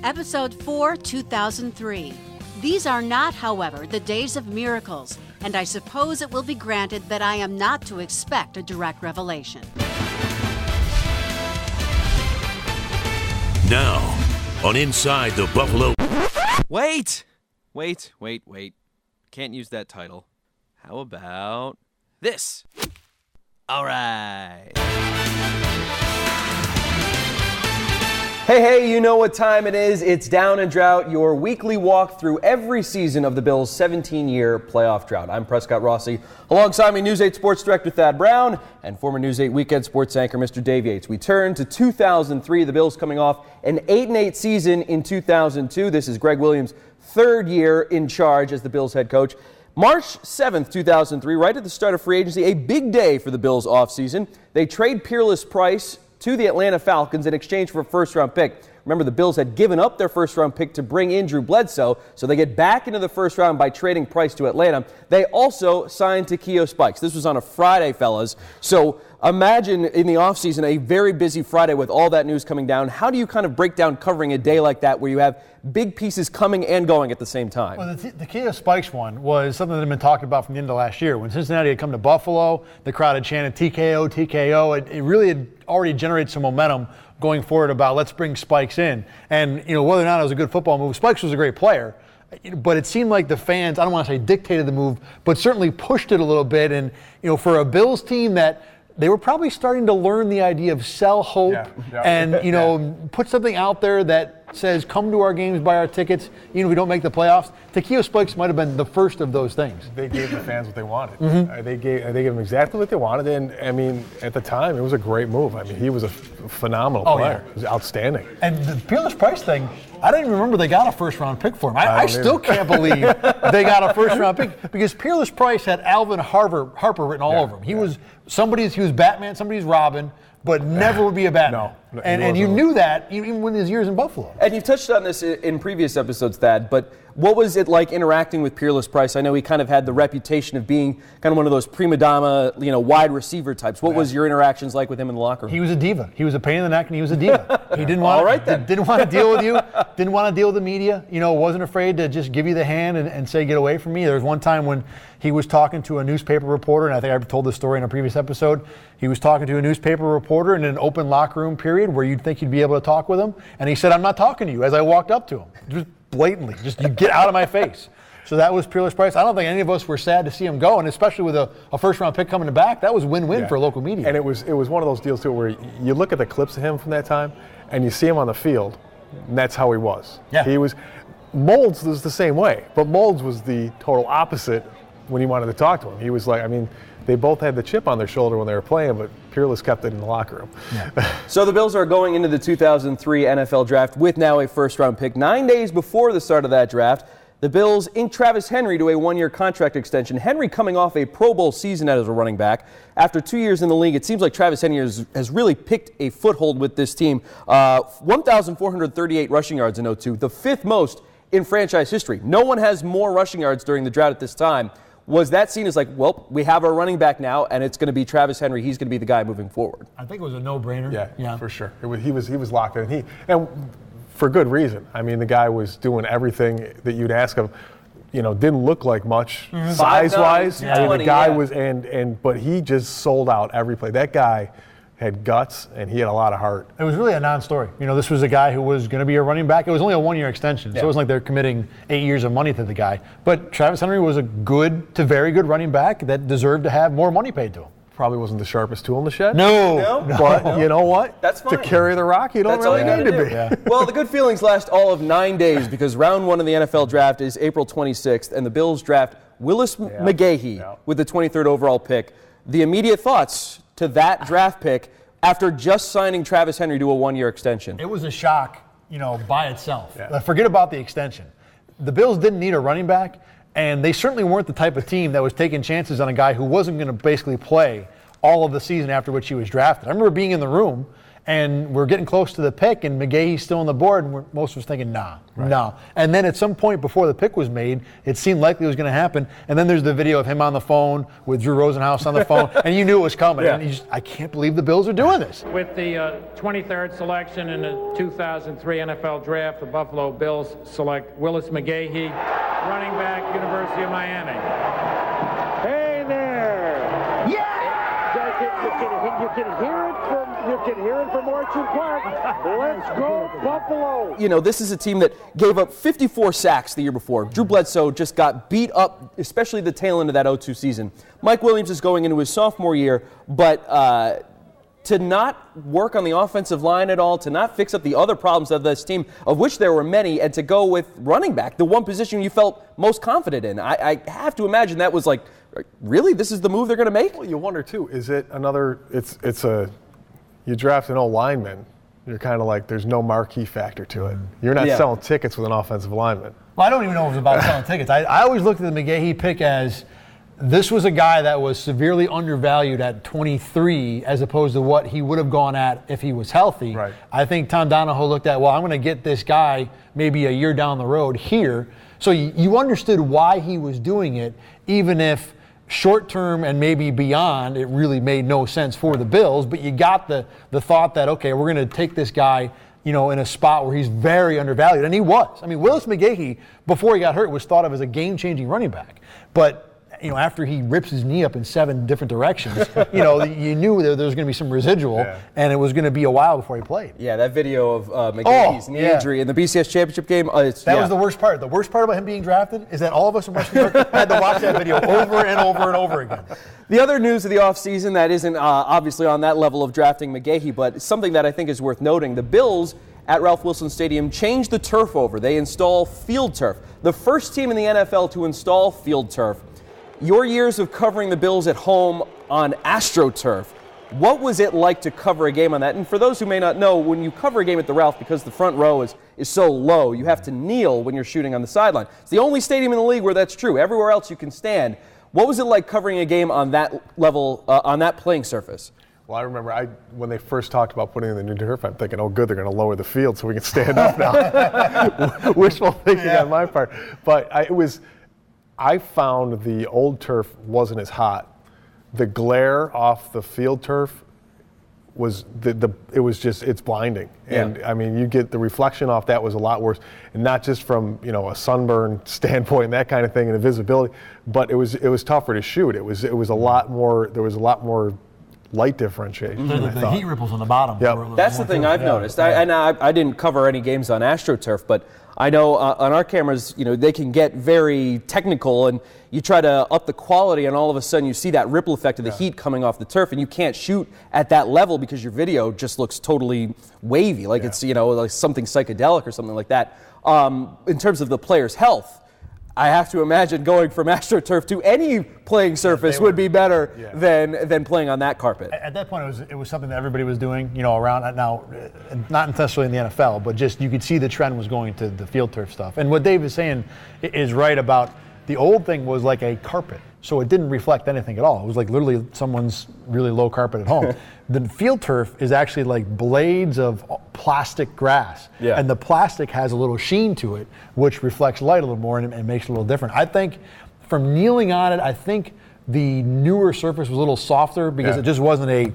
Episode 4, 2003. These are not, however, the days of miracles, and I suppose it will be granted that I am not to expect a direct revelation. Now, on Inside the Buffalo... Wait! Can't use that title. How about this? All right. Hey, you know what time it is. It's Down and Drought, your weekly walk through every season of the Bills' 17-year playoff drought. I'm Prescott Rossi. Alongside me, News 8 Sports Director Thad Brown and former News 8 Weekend Sports Anchor Mr. Dave Yates. We turn to 2003, the Bills coming off an 8-8 season in 2002. This is Greg Williams' third year in charge as the Bills head coach. March 7th, 2003, right at the start of free agency, a big day for the Bills offseason. They trade Peerless Price to the Atlanta Falcons in exchange for a first-round pick. Remember, the Bills had given up their first-round pick to bring in Drew Bledsoe, so they get back into the first round by trading Price to Atlanta. They also signed Takeo Spikes. This was on a Friday, fellas. So imagine in the offseason a very busy Friday with all that news coming down. How do you kind of break down covering a day like that where you have big pieces coming and going at the same time? Well, the Takeo Spikes one was something that had been talked about from the end of last year. When Cincinnati had come to Buffalo, the crowd had chanted TKO, TKO. It really had already generated some momentum going forward about let's bring Spikes in. And, whether or not it was a good football move, Spikes was a great player. But it seemed like the fans, I don't want to say dictated the move, but certainly pushed it a little bit. And, for a Bills team that they were probably starting to learn the idea of sell hope and, put something out there that says, come to our games, buy our tickets, even if we don't make the playoffs. Takeo Spikes might have been the first of those things. They gave the fans what they wanted. Mm-hmm. They gave them exactly what they wanted. And, at the time, it was a great move. He was a phenomenal player. Yeah. He was outstanding. And the Peerless Price thing, I didn't even remember they got a first-round pick for him. I still can't believe they got a first-round pick because Peerless Price had Alvin Harper written all over him. He was Batman, somebody's Robin, but never would be a Batman. No, and you knew that even when his years in Buffalo. And you touched on this in previous episodes, Thad, but what was it like interacting with Peerless Price? I know he kind of had the reputation of being kind of one of those prima donna, wide receiver types. What was your interactions like with him in the locker room? He was a diva. He was a pain in the neck, and he was a diva. He didn't want didn't want to deal with you. Didn't want to deal with the media. Wasn't afraid to just give you the hand and say, get away from me. There was one time when he was talking to a newspaper reporter, and I think I told this story in a previous episode. He was talking to a newspaper reporter in an open locker room period where you'd think you'd be able to talk with him, and he said, I'm not talking to you, as I walked up to him. Just blatantly, you get out of my face. So that was Peerless Price. I don't think any of us were sad to see him go, and especially with a first-round pick coming back, that was win-win for local media. And it was one of those deals, too, where you look at the clips of him from that time, and you see him on the field, and that's how he was. Yeah. Molds was the same way, but Molds was the total opposite when he wanted to talk to him. He was like, they both had the chip on their shoulder when they were playing, but Peerless kept it in the locker room. Yeah. So the Bills are going into the 2003 NFL Draft with now a first-round pick. 9 days before the start of that draft, the Bills inked Travis Henry to a one-year contract extension. Henry coming off a Pro Bowl season as a running back. After 2 years in the league, it seems like Travis Henry has really picked a foothold with this team. 1,438 rushing yards in 2002, the fifth most in franchise history. No one has more rushing yards during the drought at this time. Was that seen as like, well, we have our running back now, and it's going to be Travis Henry. He's going to be the guy moving forward? I think it was a no-brainer. Yeah, for sure. He was locked in. And for good reason. The guy was doing everything that you'd ask of. Didn't look like much size-wise. The guy was, but he just sold out every play. That guy had guts, and he had a lot of heart. It was really a non-story. This was a guy who was going to be a running back. It was only a one-year extension, so it wasn't like they're committing 8 years of money to the guy. But Travis Henry was a good to very good running back that deserved to have more money paid to him. Probably wasn't the sharpest tool in the shed. No. But you know what? That's fine. To carry the rock, you don't really need to be. Yeah. Well, the good feelings last all of 9 days because round one of the NFL draft is April 26th, and the Bills draft Willis McGahee with the 23rd overall pick. The immediate thoughts to that draft pick after just signing Travis Henry to a one-year extension? It was a shock, by itself. Yeah. Forget about the extension. The Bills didn't need a running back, and they certainly weren't the type of team that was taking chances on a guy who wasn't going to basically play all of the season after which he was drafted. I remember being in the room, and we're getting close to the pick, and McGahee's still on the board, and most of us thinking, nah. And then at some point before the pick was made, it seemed likely it was going to happen, and then there's the video of him on the phone with Drew Rosenhaus on the phone, and you knew it was coming. Yeah. And I can't believe the Bills are doing this. With the 23rd selection in the 2003 NFL Draft, the Buffalo Bills select Willis McGahee, running back, University of Miami. Hey there! Yeah! You can hear it from Orchard Park. Let's go Buffalo! You know, this is a team that gave up 54 sacks the year before. Drew Bledsoe just got beat up, especially the tail end of that 0-2 season. Mike Williams is going into his sophomore year, but to not work on the offensive line at all, to not fix up the other problems of this team, of which there were many, and to go with running back, the one position you felt most confident in. I have to imagine that was like, really? This is the move they're going to make? Well, you wonder, too, is it another – you draft an old lineman, you're kind of like there's no marquee factor to it. You're not selling tickets with an offensive lineman. Well, I don't even know if it was about selling tickets. I always looked at the McGahee pick as this was a guy that was severely undervalued at 23 as opposed to what he would have gone at if he was healthy. Right. I think Tom Donahoe looked at, well, I'm going to get this guy maybe a year down the road here. So you understood why he was doing it, even if short term and maybe beyond, it really made no sense for the Bills, but you got the thought that, okay, we're going to take this guy, in a spot where he's very undervalued, and he was. I mean, Willis McGahee, before he got hurt, was thought of as a game-changing running back, but after he rips his knee up in 7 different directions, you knew there was going to be some residual, and it was going to be a while before he played. Yeah, that video of McGahee's knee injury in the BCS championship game. That was the worst part. The worst part about him being drafted is that all of us in Western New York had to watch that video over and over and over again. The other news of the offseason that isn't obviously on that level of drafting McGahee, but something that I think is worth noting, the Bills at Ralph Wilson Stadium changed the turf over. They install field turf. The first team in the NFL to install field turf. Your years of covering the Bills at home on AstroTurf, what was it like to cover a game on that? And for those who may not know, when you cover a game at the Ralph, because the front row is so low, you have to kneel when you're shooting on the sideline. It's the only stadium in the league where that's true. Everywhere else you can stand. What was it like covering a game on that level, on that playing surface? Well, I remember when they first talked about putting in the new turf, I'm thinking, oh, good, they're going to lower the field so we can stand up now. Wishful thinking on my part. But I found the old turf wasn't as hot. The glare off the field turf was it's blinding. And I mean, you get the reflection off that was a lot worse, and not just from a sunburn standpoint and that kind of thing and the visibility, but it was tougher to shoot. It was a lot more. There was a lot more light differentiation. The heat ripples on the bottom. Yep. That's the thing I've noticed. I didn't cover any games on AstroTurf, but I know on our cameras, they can get very technical, and you try to up the quality, and all of a sudden you see that ripple effect of the heat coming off the turf, and you can't shoot at that level because your video just looks totally wavy, like it's like something psychedelic or something like that. In terms of the player's health, I have to imagine going from AstroTurf to any playing surface would be better than playing on that carpet. At that point, it was something that everybody was doing, around now, not necessarily in the NFL, but just you could see the trend was going to the field turf stuff. And what Dave is saying is right about the old thing was like a carpet, so it didn't reflect anything at all. It was like literally someone's really low carpet at home. The field turf is actually like blades of plastic grass, and the plastic has a little sheen to it, which reflects light a little more and makes it a little different. I think from kneeling on it, I think the newer surface was a little softer because it just wasn't a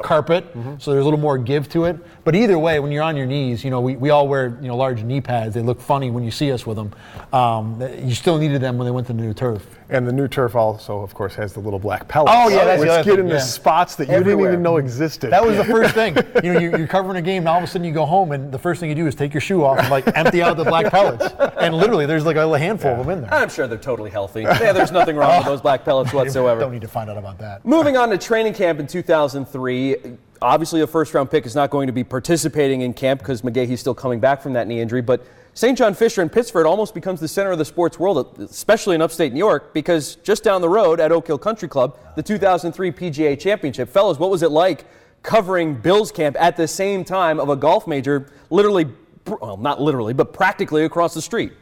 carpet, so there's a little more give to it. But either way, when you're on your knees, we all wear large knee pads. They look funny when you see us with them. You still needed them when they went to the new turf. And the new turf also, of course, has the little black pellets. Oh yeah, that's the other which get thing. into spots that you didn't even know existed. That was the first thing. You're covering a game, and all of a sudden you go home, and the first thing you do is take your shoe off and empty out the black pellets. And literally, there's like a handful of them in there. I'm sure they're totally healthy. There's nothing wrong with those black pellets whatsoever. Don't need to find out about that. Moving on to training camp in 2003. Obviously, a first-round pick is not going to be participating in camp because McGahee's still coming back from that knee injury. But St. John Fisher in Pittsford almost becomes the center of the sports world, especially in upstate New York, because just down the road at Oak Hill Country Club, the 2003 PGA Championship. Fellas, what was it like covering Bills camp at the same time of a golf major, not literally, but practically across the street?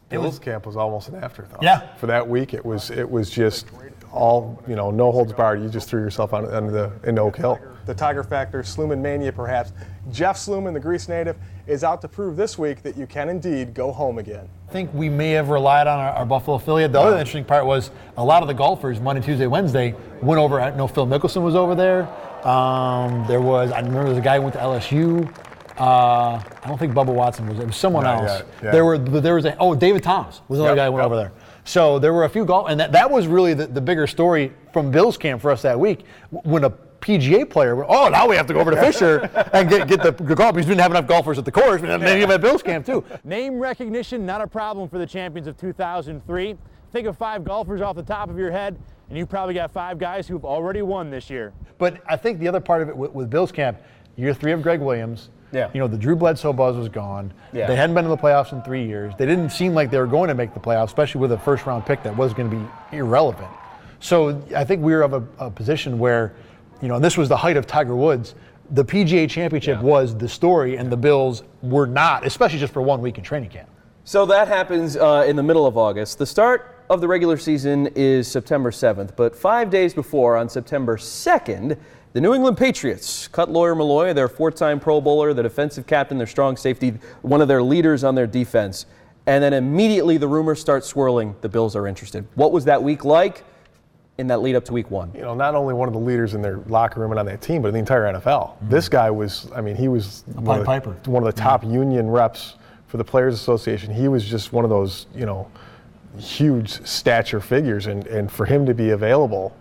Bills camp was almost an afterthought. Yeah. For that week, it was just all, no holds barred. You just threw yourself into Oak Hill. The Tiger Factor, Sluman Mania perhaps. Jeff Sluman, the Greece native, is out to prove this week that you can indeed go home again. I think we may have relied on our Buffalo affiliate. The other interesting part was a lot of the golfers Monday, Tuesday, Wednesday went over. I know Phil Mickelson was over there. I remember there was a guy who went to LSU. I don't think Bubba Watson was. It was someone else. Yeah. There was David Thomas was another guy who went over there. So there were a few golf, and that was really the bigger story from Bills camp for us that week. When a PGA player went, now we have to go over to Fisher and get the golf because we didn't have enough golfers at the course, but then you have at Bills camp too. Name recognition, not a problem for the champions of 2003. Think of 5 golfers off the top of your head, and you probably got 5 guys who've already won this year. But I think the other part of it with Bills camp, year 3 of Greg Williams. Yeah. The Drew Bledsoe buzz was gone. Yeah. They hadn't been in the playoffs in 3 years. They didn't seem like they were going to make the playoffs, especially with a first-round pick that was going to be irrelevant. So I think we were of a position where, and this was the height of Tiger Woods. The PGA Championship was the story, and the Bills were not, especially just for 1 week in training camp. So that happens in the middle of August. The start of the regular season is September 7th, but 5 days before, on September 2nd, the New England Patriots cut Lawyer Milloy, their 4-time Pro Bowler, the defensive captain, their strong safety, one of their leaders on their defense. And then immediately the rumors start swirling, the Bills are interested. What was that week like in that lead up to week 1? Not only one of the leaders in their locker room and on that team, but in the entire NFL. Mm-hmm. This guy was, he was one of the top union reps for the Players Association. He was just one of those, huge stature figures. And for him to be available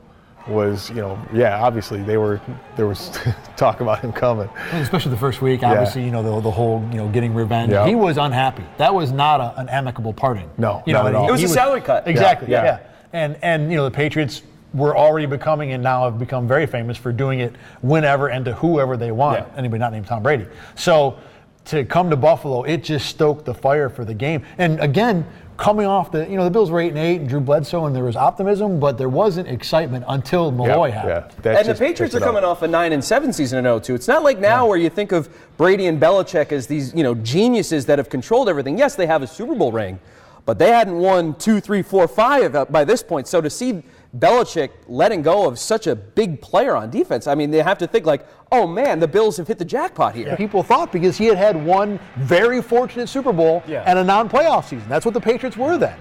was, obviously there was talk about him coming. Especially the first week, obviously, the whole, getting revenge. Yep. He was unhappy. That was not an amicable parting. No, not at all. It was a salary cut. Exactly, yeah. And the Patriots were already becoming and now have become very famous for doing it whenever and to whoever they want. Yeah. Anybody not named Tom Brady. So to come to Buffalo, it just stoked the fire for the game. And again, coming off the Bills were 8-8 and Drew Bledsoe, and there was optimism, but there wasn't excitement until Milloy happened. Yeah. And the Patriots are coming off a 9-7 season in 2002. It's not like now where you think of Brady and Belichick as these geniuses that have controlled everything. Yes, they have a Super Bowl ring, but they hadn't won 2, 3, 4, 5 by this point. So to see Belichick letting go of such a big player on defense, they have to think like, oh man, the Bills have hit the jackpot here. Yeah. People thought because he had one very fortunate Super Bowl and a non-playoff season. That's what the Patriots were then.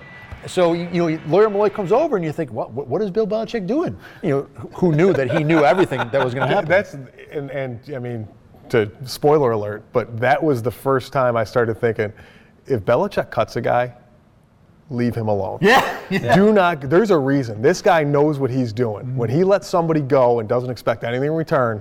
So Lawyer Milloy comes over and you think, what is Bill Belichick doing? Who knew that he knew everything that was going to happen? To spoiler alert, but that was the first time I started thinking, if Belichick cuts a guy, leave him alone. Yeah. Do not. There's a reason. This guy knows what he's doing. Mm-hmm. When he lets somebody go and doesn't expect anything in return,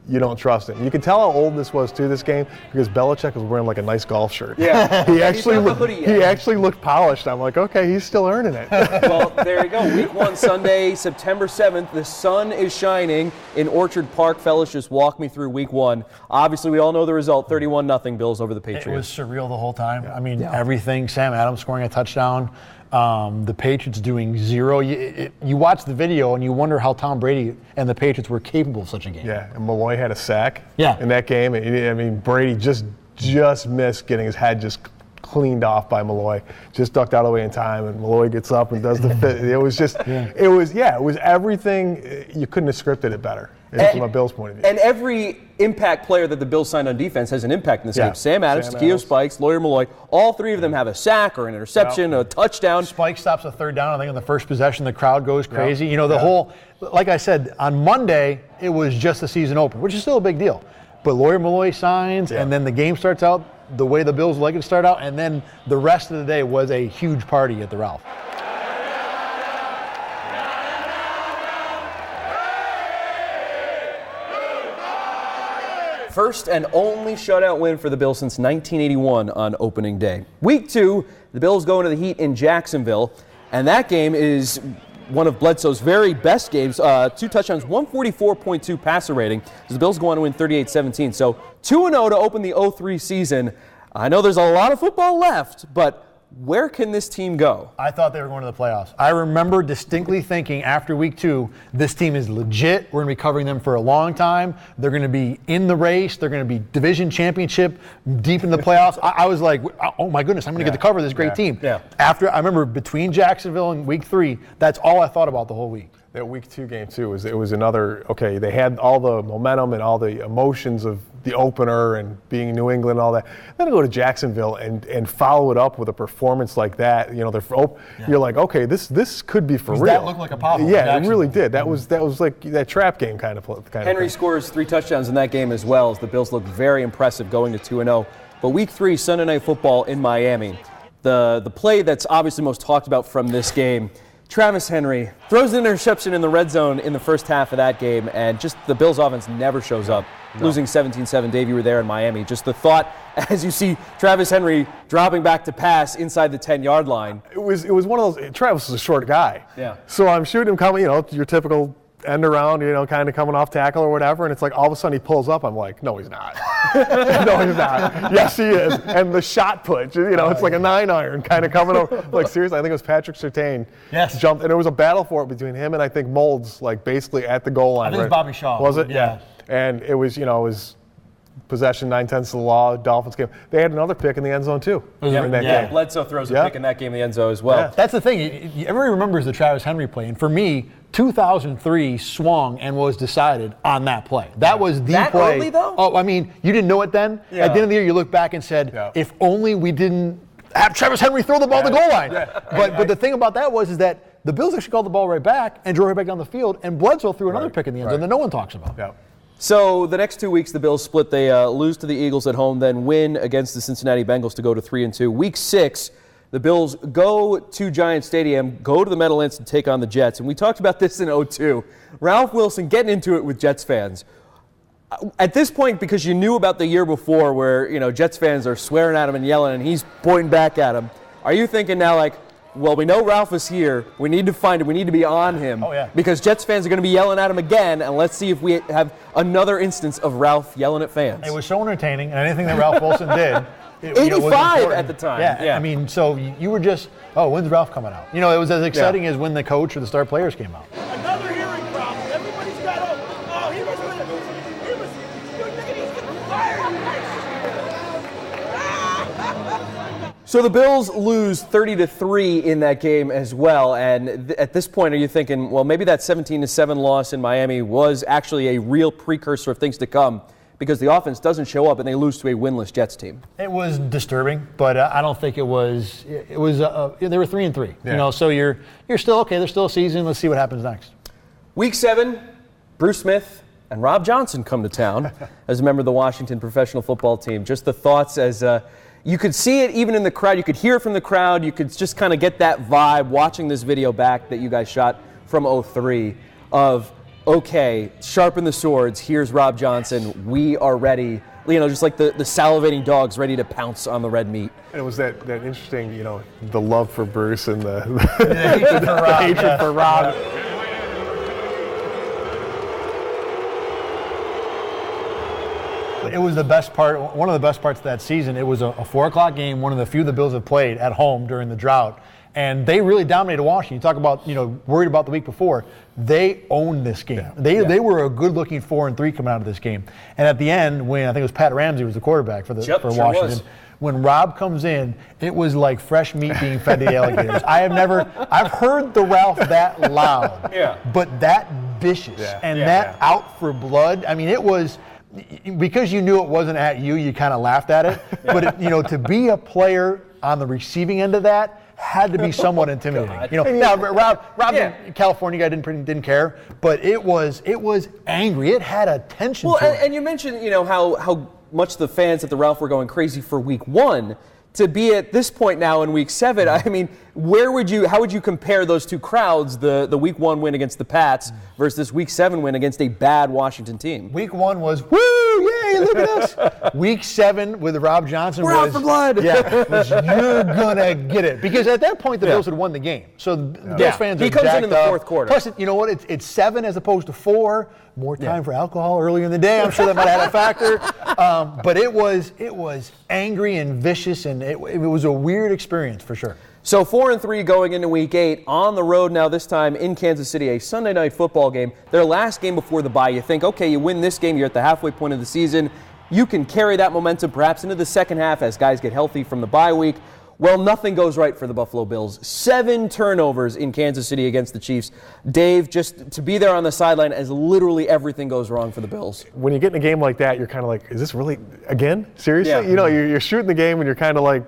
you don't trust him. You can tell how old this was too, this game, because Belichick was wearing like a nice golf shirt. Yeah. He actually looked polished. I'm like, okay, he's still earning it. Well, there you go. Week 1 Sunday, September 7th. The sun is shining in Orchard Park. Fellas, just walk me through week 1. Obviously, we all know the result, 31-0 Bills over the Patriots. It was surreal the whole time. Everything. Sam Adams scoring a touchdown. The Patriots doing 0. You watch the video and you wonder how Tom Brady and the Patriots were capable of such a game. Yeah, and Milloy had a sack in that game. Brady just missed getting his head just cleaned off by Milloy. Just ducked out of the way in time, and Milloy gets up and does the fit. It was just, it was everything. You couldn't have scripted it better. From a Bills point of view. And every impact player that the Bills signed on defense has an impact in this game. Sam Adams, Takeo Spikes, Lawyer Milloy, all 3 of them have a sack or an interception, a touchdown. Spike stops a third down. I think on the first possession, the crowd goes crazy. The whole, like I said, on Monday, it was just the season opener, which is still a big deal. But Lawyer Milloy signs, and then the game starts out the way the Bills like it to start out, and then the rest of the day was a huge party at the Ralph. First and only shutout win for the Bills since 1981 on opening day. Week 2, the Bills go into the Heat in Jacksonville, and that game is one of Bledsoe's very best games. 2 touchdowns, 144.2 passer rating. The Bills go on to win 38-17. So 2-0 to open the 03 season. I know there's a lot of football left, but where can this team go? I thought they were going to the playoffs. I remember distinctly thinking after week 2, this team is legit. We're going to be covering them for a long time. They're going to be in the race. They're going to be division championship, deep in the playoffs. I was like, oh my goodness, I'm going to get to cover this great team. Yeah. After, I remember between Jacksonville and week 3, that's all I thought about the whole week. that Week 2 game too. It was another, okay, they had all the momentum and all the emotions of the opener and being in New England and all that. Then to go to Jacksonville and follow it up with a performance like that, you know, you're like, okay, this could be for real. That looked like a powerful Yeah, it really did. That was like that trap game kind of Henry scores 3 touchdowns in that game as well, as the Bills looked very impressive going to 2-0. But Week 3, Sunday Night Football in Miami, the play that's obviously most talked about from this game, Travis Henry throws an interception in the red zone in the first half of that game, and just the Bills' offense never shows up. No. Losing 17-7. Dave, you were there in Miami. Just the thought as you see Travis Henry dropping back to pass inside the 10-yard line. It was one of those. Travis is a short guy. Yeah. So I'm shooting him coming, you know, your typical end around, you know, kind of coming off tackle or whatever, and it's like all of a sudden he pulls up. I'm like, no, he's not. No, he's not. Yes, he is. And the shot put, you know, it's like a 9-iron kind of coming over. Like, seriously, I think it was Patrick Surtain. Yes. Jumped, and there was a battle for it between him and I think Molds, like basically at the goal line. I think it was Bobby Shaw. Was it? Yeah. And it was, you know, it was possession 9/10 of the law, Dolphins game. They had another pick in the end zone too in that game. Bledsoe throws a pick in that game in the end zone as well. Yeah. That's the thing. Everybody remembers the Travis Henry play, and for me, 2003 swung and was decided on that play. That was the that play. Early, though? Oh, I mean, you didn't know it then. Yeah. At the end of the year, you look back and said, if only we didn't have Travis Henry throw the ball to the goal line. Yeah. But the thing about that was that the Bills actually called the ball right back and drove it back down the field, and Bledsoe threw another pick in the end zone that no one talks about. Yeah. So the next 2 weeks, the Bills split. They lose to the Eagles at home, then win against the Cincinnati Bengals to go to 3-2. Week 6, the Bills go to Giant Stadium, go to the Meadowlands to take on the Jets. And we talked about this in 2002. Ralph Wilson getting into it with Jets fans. At this point, because you knew about the year before where, you know, Jets fans are swearing at him and yelling and he's pointing back at him, are you thinking now like, well, we know Ralph is here. We need to find him. We need to be on him. Oh, yeah. Because Jets fans are going to be yelling at him again, and let's see if we have another instance of Ralph yelling at fans. It was so entertaining, and anything that Ralph Wilson did. 85 at the time. Yeah, I mean, so you were just, when's Ralph coming out? You know, it was as exciting as when the coach or the star players came out. Another hearing problem. Everybody's got he was So the Bills lose 30-3 in that game as well, and at this point, are you thinking, well, maybe that 17-7 loss in Miami was actually a real precursor of things to come? Because the offense doesn't show up and they lose to a winless Jets team. It was disturbing, but I don't think it was. They were 3-3. Yeah. You know, so you're still okay. There's still a season. Let's see what happens next. Week 7, Bruce Smith and Rob Johnson come to town as a member of the Washington professional football team. Just the thoughts as you could see it even in the crowd. You could hear it from the crowd. You could just kind of get that vibe watching this video back that you guys shot from 2003 of, okay, sharpen the swords. Here's Rob Johnson. We are ready. You know, just like the salivating dogs ready to pounce on the red meat. And it was that interesting, you know, the love for Bruce and the hatred for Rob. It was the best part, one of the best parts of that season. It was a 4 o'clock game, one of the few the Bills have played at home during the drought. And they really dominated Washington. You talk about, you know, worried about the week before. They owned this game. Yeah. They were a good-looking 4-3 coming out of this game. And at the end, when I think it was Pat Ramsey was the quarterback for Washington, when Rob comes in, it was like fresh meat being fed to the alligators. I've heard the Ralph that loud, but that vicious and out for blood. I mean, it was. Because you knew it wasn't at you, you kind of laughed at it. But you know, to be a player on the receiving end of that had to be somewhat intimidating. You know, now Rob, the California guy didn't care, but it was angry. It had a tension. Well, and you mentioned, you know, how much the fans at the Ralph were going crazy for week 1. To be at this point now in week 7, I mean, how would you compare those two crowds, the week 1 win against the Pats versus this week 7 win against a bad Washington team? Week 1 was, woo, yay, look at us. Week 7 with Rob Johnson We're out for blood. Yeah, was you're going to get it. Because at that point, the Bills had won the game. So the Bills fans are He comes jacked in the up. fourth quarter. Plus, you know what, it's 7 as opposed to 4. More time for alcohol earlier in the day. I'm sure that might have had a factor. But it was angry and vicious, and it was a weird experience for sure. So 4-3 going into week 8 on the road now, this time in Kansas City, a Sunday night football game. Their last game before the bye. You think, okay, you win this game, you're at the halfway point of the season. You can carry that momentum perhaps into the second half as guys get healthy from the bye week. Well, nothing goes right for the Buffalo Bills. 7 turnovers in Kansas City against the Chiefs. Dave, just to be there on the sideline as literally everything goes wrong for the Bills. When you get in a game like that, you're kind of like, is this really, again? Seriously? Yeah. You know, you're shooting the game and you're kind of like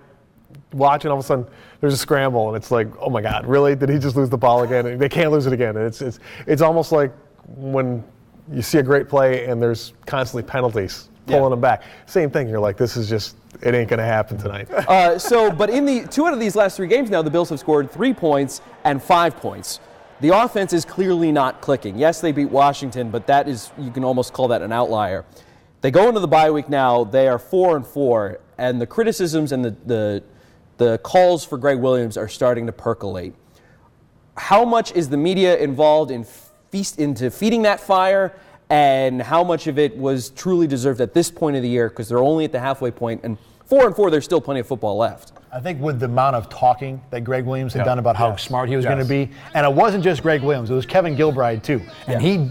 watching, all of a sudden there's a scramble and it's like, oh my God, really? Did he just lose the ball again? And they can't lose it again. And it's almost like when you see a great play and there's constantly penalties pulling them back. Same thing. You're like, this is just, it ain't going to happen tonight. But in the 2 out of these last 3 games now, the Bills have scored 3 points and 5 points. The offense is clearly not clicking. Yes, they beat Washington, but that is, you can almost call that an outlier. They go into the bye week now. They are 4-4, and the criticisms and the calls for Greg Williams are starting to percolate. How much is the media involved into feeding that fire? And how much of it was truly deserved at this point of the year, because they're only at the halfway point, and 4-4, there's still plenty of football left. I think with the amount of talking that Greg Williams had done about how smart he was going to be, and it wasn't just Greg Williams, it was Kevin Gilbride too, and he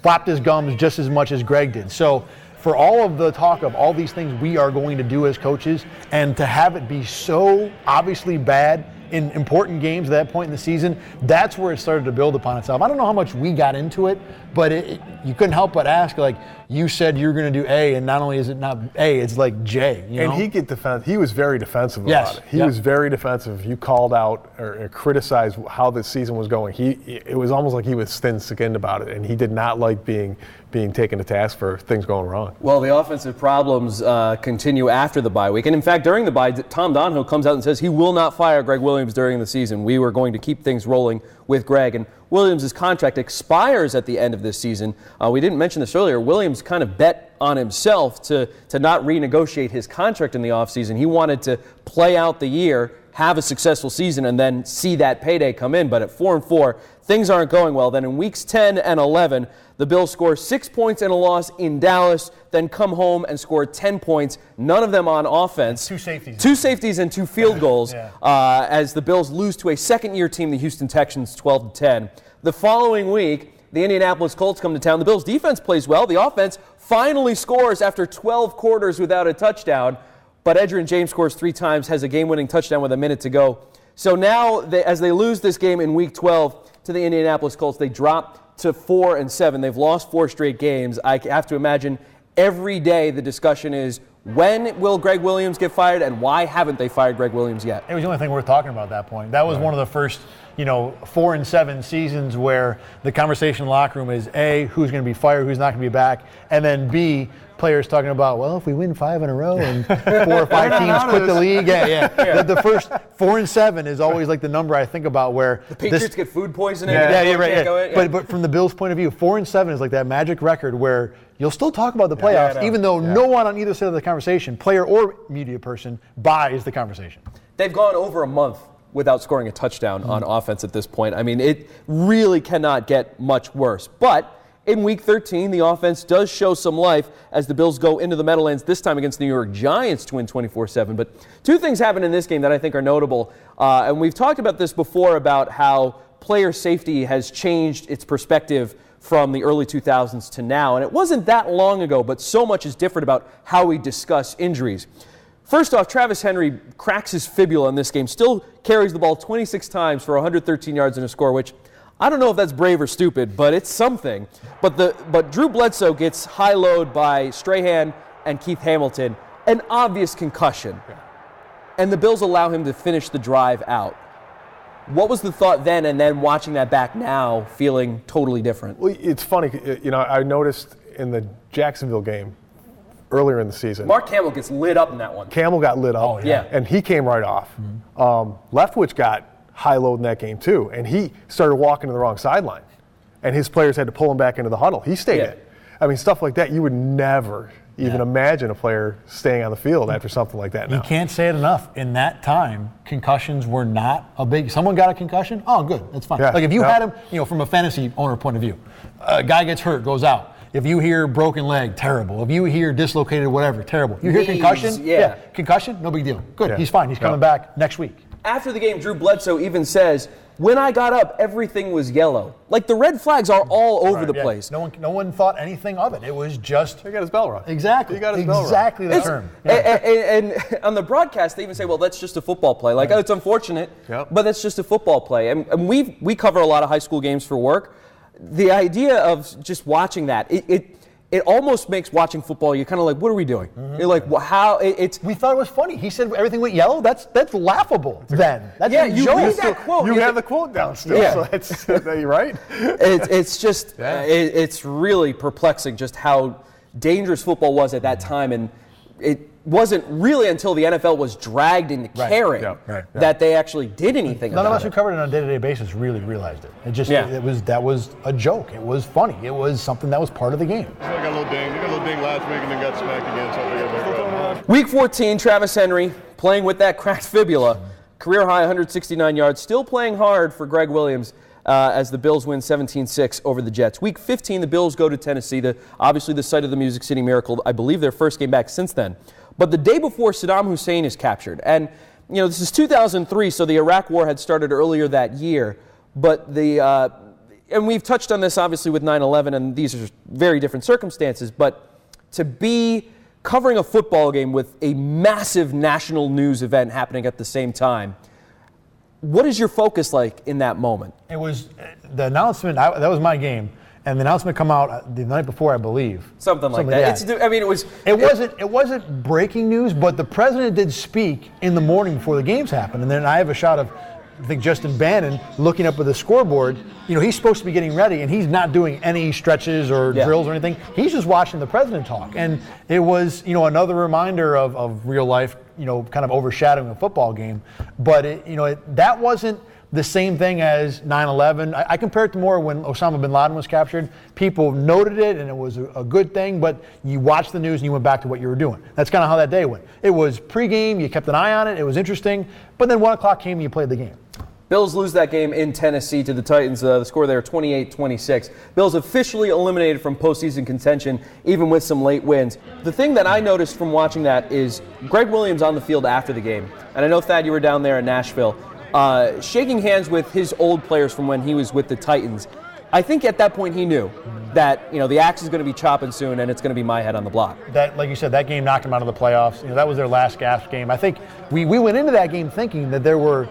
flapped his gums just as much as Greg did. So for all of the talk of all these things we are going to do as coaches, and to have it be so obviously bad in important games at that point in the season, that's where it started to build upon itself. I don't know how much we got into it, but you couldn't help but ask, like, you said you were going to do A, and not only is it not A, it's like J. You know? He was very defensive about it. He was very defensive. You called out or criticized how the season was going. It was almost like he was thin-skinned about it, and he did not like being taken to task for things going wrong. Well, the offensive problems continue after the bye week. And in fact, during the bye, Tom Donahoe comes out and says he will not fire Greg Williams during the season. We were going to keep things rolling with Greg. And Williams' contract expires at the end of this season. We didn't mention this earlier. Williams kind of bet on himself to not renegotiate his contract in the offseason. He wanted to play out the year, have a successful season, and then see that payday come in. But at 4-4, things aren't going well. Then in weeks 10 and 11, the Bills score 6 points and a loss in Dallas, then come home and score 10 points, none of them on offense. 2 safeties. 2 safeties and 2 field goals as the Bills lose to a second-year team, the Houston Texans, 12-10. The following week, the Indianapolis Colts come to town. The Bills' defense plays well. The offense finally scores after 12 quarters without a touchdown. But Edgerrin James scores 3 times, has a game-winning touchdown with a minute to go. So now, as they lose this game in Week 12 to the Indianapolis Colts, they drop to 4-7. They've lost 4 straight games. I have to imagine every day the discussion is, when will Greg Williams get fired, and why haven't they fired Greg Williams yet? It was the only thing worth talking about at that point. That was one of the first 4-7 seasons where the conversation in the locker room is A, who's going to be fired, who's not going to be back, and then B, players talking about, well, if we win 5 in a row and 4 or 5 teams quit the league. The first 4-7 is always like the number I think about where the Patriots get food poisoning. But from the Bills' point of view, 4-7 is like that magic record where you'll still talk about the playoffs, even though no one on either side of the conversation, player or media person, buys the conversation. They've gone over a month without scoring a touchdown on offense at this point. I mean, it really cannot get much worse. But in Week 13, the offense does show some life as the Bills go into the Meadowlands, this time against the New York Giants, to win 24-7. But 2 things happen in this game that I think are notable. And we've talked about this before, about how player safety has changed its perspective from the early 2000s to now. And it wasn't that long ago, but so much is different about how we discuss injuries. First off, Travis Henry cracks his fibula in this game, still carries the ball 26 times for 113 yards and a score, which I don't know if that's brave or stupid, but it's something. But Drew Bledsoe gets high-load by Strahan and Keith Hamilton, an obvious concussion. And the Bills allow him to finish the drive out. What was the thought then, and then watching that back now, feeling totally different? Well, it's funny, I noticed in the Jacksonville game earlier in the season, Mark Hamill gets lit up in that one. Campbell got lit up, and he came right off. Leftwich got high load in that game too, and he started walking to the wrong sideline, and his players had to pull him back into the huddle. He stayed in. I mean, stuff like that, you would never even imagine a player staying on the field after something like that now. You can't say it enough. In that time, concussions were not a big – someone got a concussion? Oh, good. That's fine. Like if you had him, from a fantasy owner point of view, a guy gets hurt, goes out. If you hear broken leg, terrible. If you hear dislocated whatever, terrible. You hear concussion? Concussion? No big deal. Good. He's fine. He's coming back next week. After the game, Drew Bledsoe even says, when I got up, everything was yellow. Like the red flags are all over the place. No one thought anything of it. It was just he got his bell rung. Exactly. He got his bell rung. Exactly the term. And on the broadcast, they even say, well, that's just a football play. Like, oh, it's unfortunate, but that's just a football play. And we cover a lot of high school games for work. The idea of just watching that, it almost makes watching football, you're kind of like, what are we doing? You're like, well, how? We thought it was funny. He said everything went yellow. That's laughable then. That's a you joke. read that quote. You have the quote down still, so are you right? It's just, it's really perplexing just how dangerous football was at that time. And it wasn't really until the NFL was dragged into caring that they actually did anything None about of us who covered it on a day-to-day basis really realized it. It just, that was a joke. It was funny. It was something that was part of the game. I got a little ding. I got a little ding last week and then got smacked again, so I got back. Week 14, Travis Henry playing with that cracked fibula. Career high 169 yards. Still playing hard for Greg Williams as the Bills win 17-6 over the Jets. Week 15, the Bills go to Tennessee, obviously the site of the Music City Miracle. I believe their first game back since then. But the day before, Saddam Hussein is captured. And, this is 2003, so the Iraq War had started earlier that year. But and we've touched on this, obviously, with 9/11, and these are very different circumstances. But to be covering a football game with a massive national news event happening at the same time, what is your focus like in that moment? It was the announcement, that was my game. And the announcement come out the night before, I believe. Something like that. It wasn't breaking news, but the president did speak in the morning before the games happened. And then I have a shot of, I think, Justin Bannon looking up at the scoreboard. He's supposed to be getting ready, and he's not doing any stretches or drills or anything. He's just watching the president talk. And it was, another reminder of real life, kind of overshadowing a football game. But that wasn't the same thing as 9/11. I compare it to more when Osama bin Laden was captured. People noted it, and it was a good thing, but you watched the news and you went back to what you were doing. That's kind of how that day went. It was pregame, you kept an eye on it, it was interesting, but then 1 o'clock came and you played the game. Bills lose that game in Tennessee to the Titans. The score there, 28-26. Bills officially eliminated from postseason contention, even with some late wins. The thing that I noticed from watching that is Greg Williams on the field after the game. And I know, Thad, you were down there in Nashville. Shaking hands with his old players from when he was with the Titans. I think at that point he knew that the axe is going to be chopping soon and it's going to be my head on the block. That, like you said, that game knocked him out of the playoffs. That was their last gasp game. I think we went into that game thinking that there were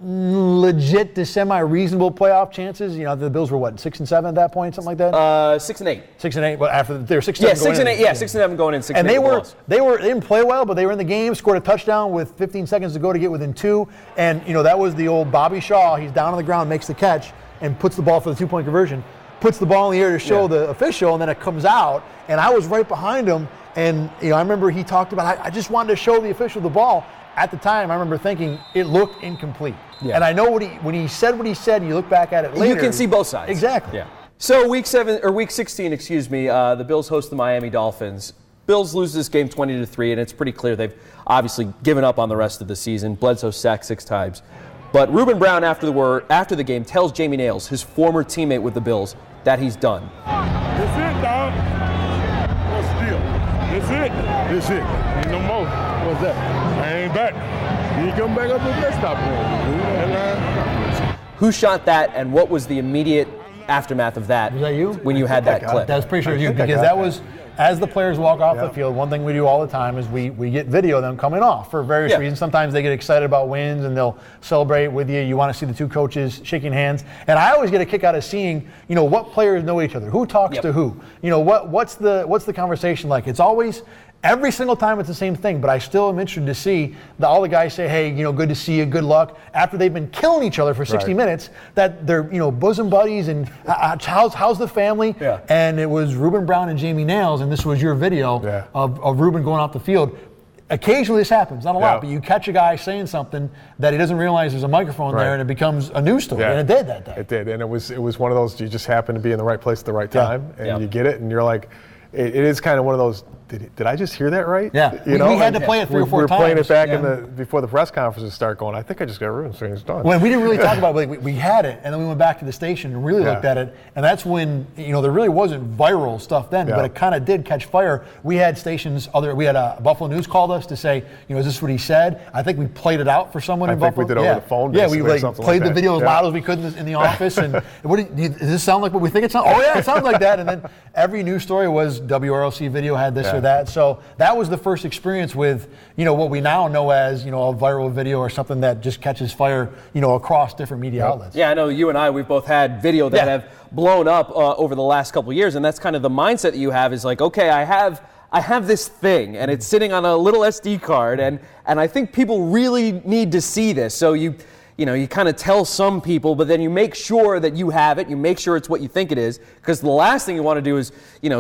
legit to semi-reasonable playoff chances. The Bills were 6-7 at that point, something like that. 6-8. 6-8. But after they were 6-7. Yeah, 6-8. Yeah, 6-7 going in. 6-8. And they didn't play well, but they were in the game. Scored a touchdown with 15 seconds to go to get within 2. And that was the old Bobby Shaw. He's down on the ground, makes the catch, and puts the ball for the 2-point conversion. Puts the ball in the air to show the official, and then it comes out. And I was right behind him, and I remember he talked about, I just wanted to show the official the ball. At the time, I remember thinking it looked incomplete. Yeah. And I know when he said what he said, and you look back at it later. You can see both sides. Exactly. Yeah. So week 16, the Bills host the Miami Dolphins. Bills lose this game 20-3, and it's pretty clear they've obviously given up on the rest of the season. Bledsoe sacked 6 times. But Reuben Brown, after the game, tells Jamie Nails, his former teammate with the Bills, that he's done. That's it, dog. What's the deal? That's it. Ain't no more. What's that? I ain't back. You come back up with that stop. Who shot that, and what was the immediate aftermath of that? Was that you? When you had that clip? That was pretty sure you, because that was, as the players walk off the field, one thing we do all the time is we get video of them coming off for various reasons. Sometimes they get excited about wins and they'll celebrate with you. You want to see the two coaches shaking hands. And I always get a kick out of seeing, what players know each other, who talks to who. What's the conversation like? It's always, every single time it's the same thing, but I still am interested to see all the guys say, hey, good to see you, good luck, after they've been killing each other for 60 minutes, that they're, bosom buddies and how's the family? Yeah. And it was Reuben Brown and Jamie Nails, and this was your video of Reuben going off the field. Occasionally this happens, not a lot, but you catch a guy saying something that he doesn't realize there's a microphone there, and it becomes a news story, and it did that day. It did, and it was one of those, you just happen to be in the right place at the right time, and you get it, and you're like, it is kind of one of those did I just hear that right? Yeah, we had to play it three or four times. We were playing it back before the press conferences start going. I think I just got ruined. So it's done. Well, we didn't really talk about it. We had it, and then we went back to the station and really looked at it. And that's when there really wasn't viral stuff then, but it kind of did catch fire. We had stations. We had Buffalo News called us to say, is this what he said? I think we played it out for someone in Buffalo. I think we did over the phone. Yeah, we played the video as loud as we could in the office. And does this sound like what we think it sounds? Oh yeah, it sounds like that. And then every news story was WRLC video had this or that. So that was the first experience with, what we now know as, a viral video or something that just catches fire, across different media outlets. Yeah, I know you and I, we've both had video that have blown up over the last couple of years, and that's kind of the mindset that you have is like, okay, I have this thing, and it's sitting on a little SD card, and I think people really need to see this. So you kind of tell some people, but then you make sure that you have it. You make sure it's what you think it is, because the last thing you want to do is,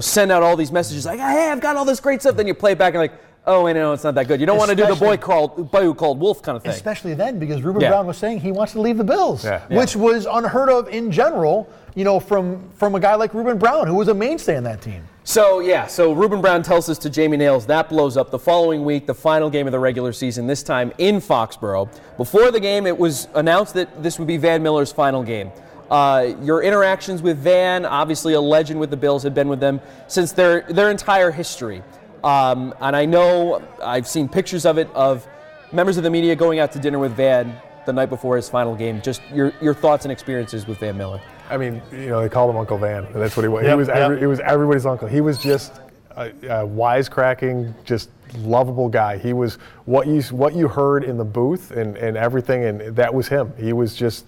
send out all these messages like, hey, I've got all this great stuff. Then you play it back and like, oh, wait, no, it's not that good. You don't want to do the boy who called wolf kind of thing. Especially then, because Ruben Brown was saying he wants to leave the Bills, which was unheard of in general, from a guy like Ruben Brown, who was a mainstay in that team. So Ruben Brown tells us to Jamie Nails. That blows up the following week, the final game of the regular season, this time in Foxborough. Before the game, it was announced that this would be Van Miller's final game. Your interactions with Van, obviously a legend with the Bills, had been with them since their entire history. And I know I've seen pictures of it, of members of the media going out to dinner with Van the night before his final game. Just your thoughts and experiences with Van Miller. I mean, they called him Uncle Van, and that's what he was. He was everybody's uncle. He was just a wisecracking, just lovable guy. He was what you heard in the booth and everything, and that was him. He was just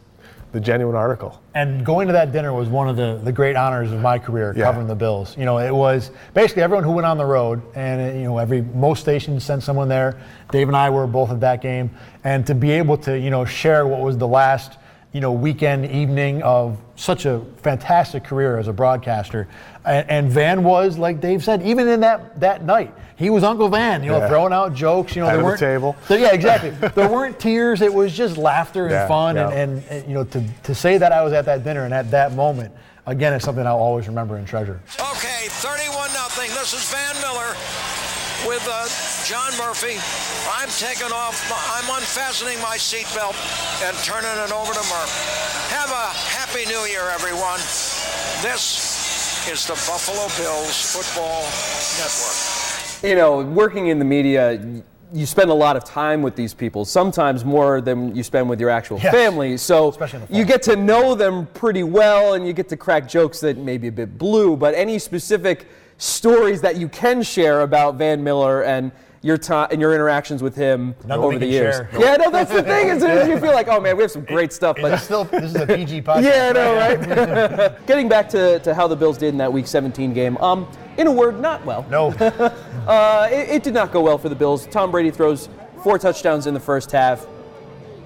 the genuine article. And going to that dinner was one of the great honors of my career, covering the Bills. It was basically everyone who went on the road, and most stations sent someone there. Dave and I were both at that game, and to be able to share what was the last weekend evening of such a fantastic career as a broadcaster. And Van was, like Dave said, even in that night, he was Uncle Van, throwing out jokes. There weren't table. Yeah, exactly. There weren't tears. It was just laughter and fun. And to say that I was at that dinner and at that moment, again, it's something I'll always remember and treasure. Okay, 31-0. This is Van Miller with John Murphy. I'm taking off, I'm unfastening my seatbelt and turning it over to Murph. Have a happy new year, everyone. This is the Buffalo Bills Football Network. Working in the media, you spend a lot of time with these people, sometimes more than you spend with your actual family. So you get to know them pretty well, and you get to crack jokes that may be a bit blue, but any specific stories that you can share about Van Miller and your time and your interactions with him over the years. Yeah, no, that's the thing. As soon as you feel like, oh man, we have some great stuff. But this is a PG podcast. Yeah, I know, right? Getting back to how the Bills did in that Week 17 game. In a word, not well. No. It did not go well for the Bills. Tom Brady throws 4 touchdowns in the first half.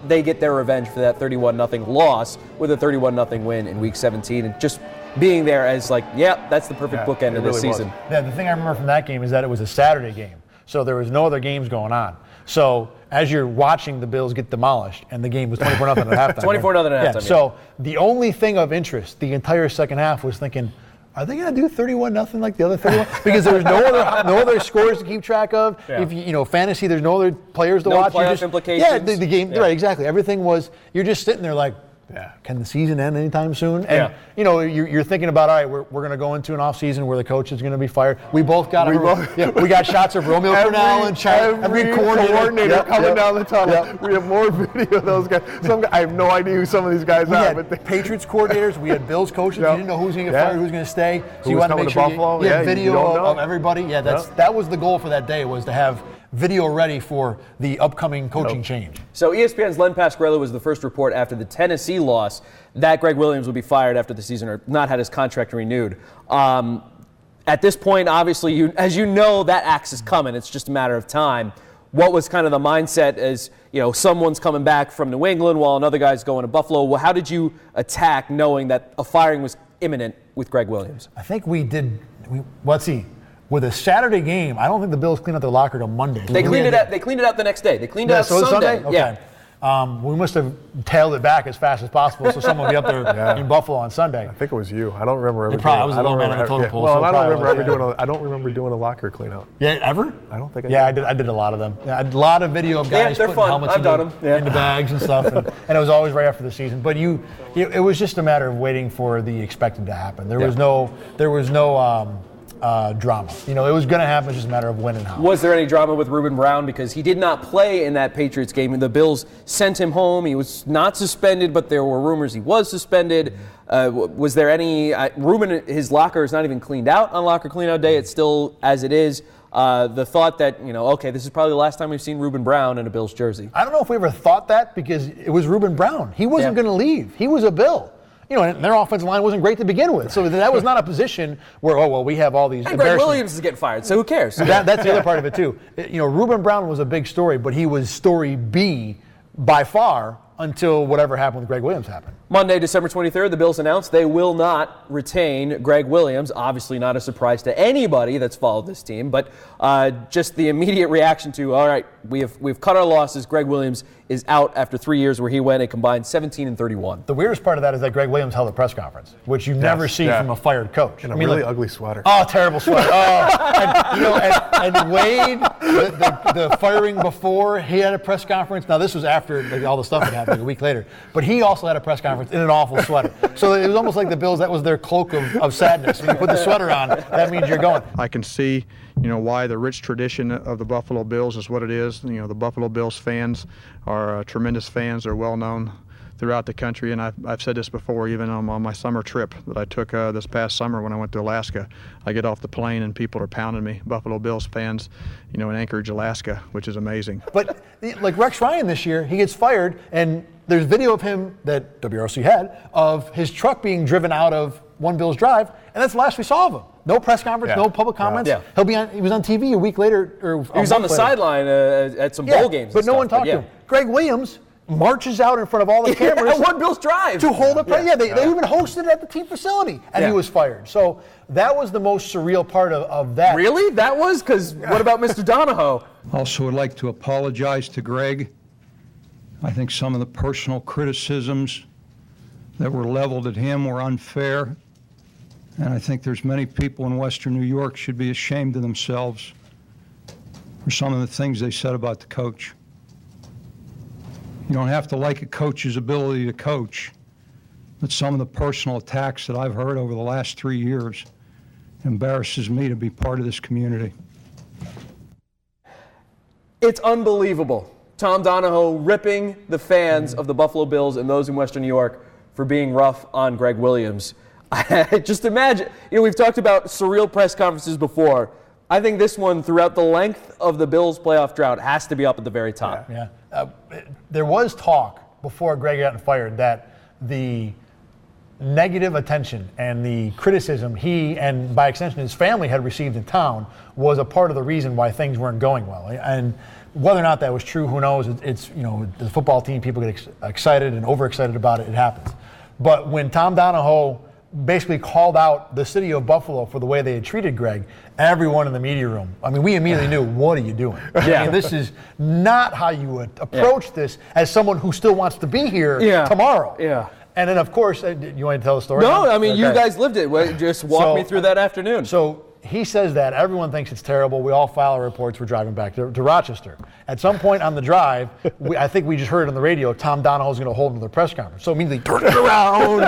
They get their revenge for that 31-0 loss with a 31-0 win in Week 17. And just being there as that's the perfect bookend of this season. Yeah, the thing I remember from that game is that it was a Saturday game. So there was no other games going on. So as you're watching the Bills get demolished, and the game was 24-0 at halftime. 24-0 at halftime. So the only thing of interest the entire second half was thinking, are they going to do 31-0 like the other 31? Because there was no other scores to keep track of. Yeah. If fantasy, there's no other players to watch. No playoff implications. Yeah, the game. Yeah. Right, exactly. Everything was. You're just sitting there like, can the season end anytime soon? And you're thinking about, all right, we're going to go into an off season where the coach is going to be fired. We both got we got shots of Romeo Cornell and every coordinator coming down the tunnel. Yep. We have more video of those guys. I have no idea who some of these guys are. But Patriots coordinators, we had Bills coaches. You didn't know who's going to get fired, who's going to stay. So you want to make sure you had video of everybody. Yeah, that was the goal for that day, was to have video ready for the upcoming coaching change. So ESPN's Len Pasquarello was the first report after the Tennessee loss that Greg Williams would be fired after the season or not had his contract renewed. At this point, obviously, as you know, that axe is coming. It's just a matter of time. What was kind of the mindset as, someone's coming back from New England while another guy's going to Buffalo? Well, how did you attack knowing that a firing was imminent with Greg Williams? I think let's see. With a Saturday game, I don't think the Bills cleaned out their locker till Monday. They cleaned it out the next day. They cleaned it out Sunday. Okay. Yeah. We must have tailed it back as fast as possible so someone will be up there in Buffalo on Sunday. I think it was you. I don't remember ever. I was a little man on the totem pole. Well, I don't remember doing a locker clean out. Yeah, ever? I don't think I did. I did a lot of them. I did a lot of video of guys putting helmets into bags and stuff, and it was always right after the season. But it was just a matter of waiting for the expected to happen. There was no drama. It was going to happen. It's just a matter of when and how. Was there any drama with Ruben Brown because he did not play in that Patriots game and the Bills sent him home? He was not suspended, but there were rumors he was suspended. Was there any Ruben? His locker is not even cleaned out on locker cleanout day. It's still as it is. The thought that okay, this is probably the last time we've seen Ruben Brown in a Bills jersey. I don't know if we ever thought that because it was Ruben Brown. He wasn't going to leave. He was a Bill. And their offensive line wasn't great to begin with. So that was not a position where, we have all these. And Greg Williams is getting fired, so who cares? That's the other part of it, too. Ruben Brown was a big story, but he was story B by far until whatever happened with Greg Williams happened. Monday, December 23rd, the Bills announced they will not retain Greg Williams. Obviously not a surprise to anybody that's followed this team, but just the immediate reaction to, all right, we've cut our losses. Greg Williams is out after 3 years where he went a combined 17-31. The weirdest part of that is that Greg Williams held a press conference, which you never see from a fired coach. In a really ugly sweater. Oh, terrible sweater. And Wade, the firing before, he had a press conference. Now, this was after all the stuff that happened a week later, but he also had a press conference in an awful sweater. So it was almost like the Bills, that was their cloak of sadness. When you put the sweater on, that means you're going. I can see, why the rich tradition of the Buffalo Bills is what it is. The Buffalo Bills fans are tremendous fans. They're well known throughout the country, and I've said this before, even on my summer trip that I took this past summer when I went to Alaska. I get off the plane and people are pounding me, Buffalo Bills fans, in Anchorage, Alaska, which is amazing. But like Rex Ryan this year, he gets fired, and there's video of him that WRC had of his truck being driven out of One Bills Drive, and that's the last we saw of him. No press conference, no public comments. Yeah. He was on TV a week later. He was on the sideline at some bowl games. But no one talked to him. Greg Williams marches out in front of all the cameras at One Bills Drive to hold up. They even hosted it at the team facility, and he was fired. So that was the most surreal part of that. Really? That was? Because what about Mr. Donahoe? Also would like to apologize to Greg. I think some of the personal criticisms that were leveled at him were unfair. And I think there's many people in Western New York should be ashamed of themselves for some of the things they said about the coach. You don't have to like a coach's ability to coach, but some of the personal attacks that I've heard over the last 3 years embarrasses me to be part of this community. It's unbelievable. Tom Donahoe ripping the fans of the Buffalo Bills and those in Western New York for being rough on Greg Williams. Just imagine, we've talked about surreal press conferences before. I think this one, throughout the length of the Bills' playoff drought, has to be up at the very top. There was talk before Greg got fired that the negative attention and the criticism he and, by extension, his family had received in town was a part of the reason why things weren't going well. And whether or not that was true, who knows? It's the football team, people get excited and overexcited about it. It happens. But when Tom Donahoe basically called out the city of Buffalo for the way they had treated Greg, everyone in the media room, we immediately knew, what are you doing? This is not how you would approach this as someone who still wants to be here tomorrow. And then, of course, you want to tell the story? No, you guys lived it. Just walk me through that afternoon. So he says that. Everyone thinks it's terrible. We all file our reports. We're driving back to Rochester. At some point on the drive, I think we just heard on the radio, Tom Donahoe's going to hold another press conference. So immediately turn it around,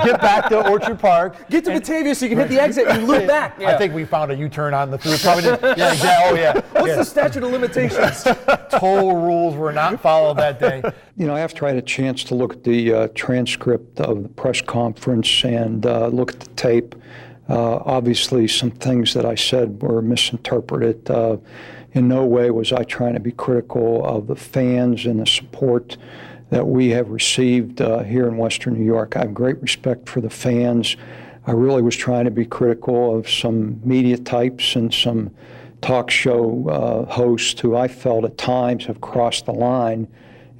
get back to Orchard Park. Get to Batavia so you can hit the exit and loop back. I think we found a U-turn on the through. Probably didn't. What's the statute of limitations? Toll rules were not followed that day. After I had a chance to look at the transcript of the press conference and look at the tape, obviously some things that I said were misinterpreted. In no way was I trying to be critical of the fans and the support that we have received here in Western New York. I have great respect for the fans. I really was trying to be critical of some media types and some talk show hosts who I felt at times have crossed the line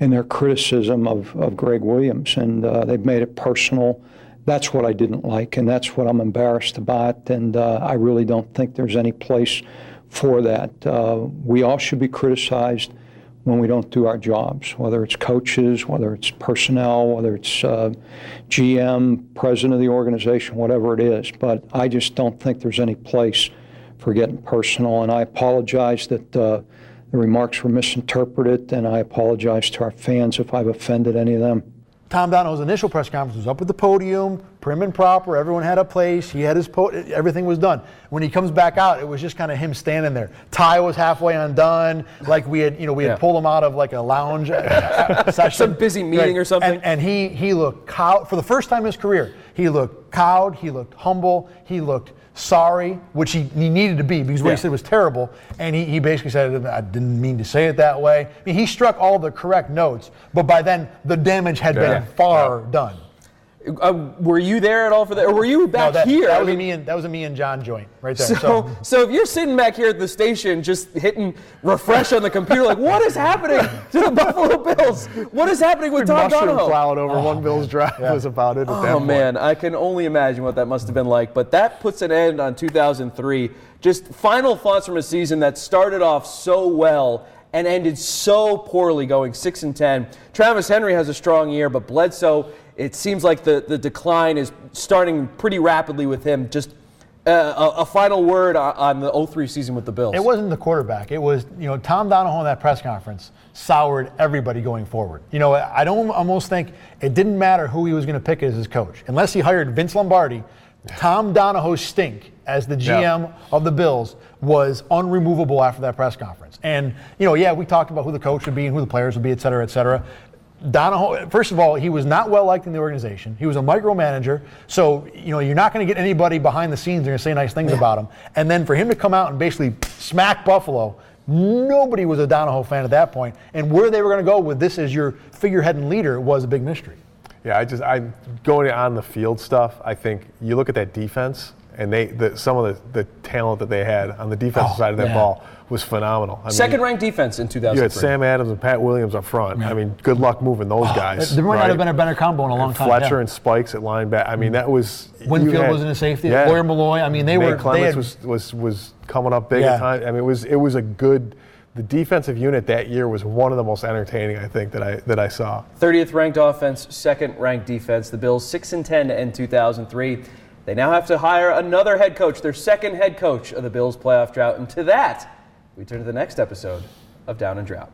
in their criticism of Greg Williams, and they've made it personal. That's what I didn't like, and that's what I'm embarrassed about, and I really don't think there's any place for that. We all should be criticized. when we don't do our jobs, whether it's coaches, whether it's personnel, whether it's GM, president of the organization, whatever it is. But I just don't think there's any place for getting personal, and I apologize that the remarks were misinterpreted, and I apologize to our fans if I've offended any of them. Tom Donahoe's initial press conference was up at the podium, prim and proper. Everyone had a place. He had his everything was done. When he comes back out, it was just kind of him standing there. Tie was halfway undone, like we had pulled him out of like a lounge session, some busy meeting or something. And he looked cowed for the first time in his career. He looked cowed. He looked humble. He looked sorry, which he needed to be because what he said was terrible. And he basically said, I didn't mean to say it that way. I mean, he struck all the correct notes, but by then the damage had been far done. Were you there at all for that, or were you back here? That was a me and John joint right there. So if you're sitting back here at the station, just hitting refresh on the computer, like, what is happening to the Buffalo Bills? What is happening with Tom Donahoe? Mushroom cloud over one Bills drive was about it at that point. Oh man, I can only imagine what that must have been like. But that puts an end on 2003. Just final thoughts from a season that started off so well and ended so poorly, going 6-10. Travis Henry has a strong year, but Bledsoe, it seems like the decline is starting pretty rapidly with him. Just a final word on the 03 season with the Bills. It wasn't the quarterback. It was, Tom Donahoe in that press conference soured everybody going forward. I don't almost think it didn't matter who he was going to pick as his coach. Unless he hired Vince Lombardi, Tom Donahoe's stink as the GM of the Bills was unremovable after that press conference. And, we talked about who the coach would be and who the players would be, et cetera, et cetera. Donahoe, first of all, he was not well liked in the organization. He was a micromanager, so you're not going to get anybody behind the scenes going to say nice things about him. And then for him to come out and basically smack Buffalo, nobody was a Donahoe fan at that point. And where they were going to go with this as your figurehead and leader was a big mystery. Yeah, I going on the field stuff. I think you look at that defense, and some of the talent that they had on the defensive side of that ball was phenomenal. Second-ranked defense in 2003. You had Sam Adams and Pat Williams up front. I mean, good luck moving those guys. There might not have been a better combo in a long time. Fletcher and Spikes at linebacker. I mean, that was Winfield wasn't a safety. Lawyer Milloy. I mean, Clements was coming up big at times. I mean, it was a good. The defensive unit that year was one of the most entertaining, I think, that I saw. 30th ranked offense, second ranked defense. The Bills 6-10 to end 2003. They now have to hire another head coach, their second head coach of the Bills playoff drought. And to that, we turn to the next episode of Down and Drought.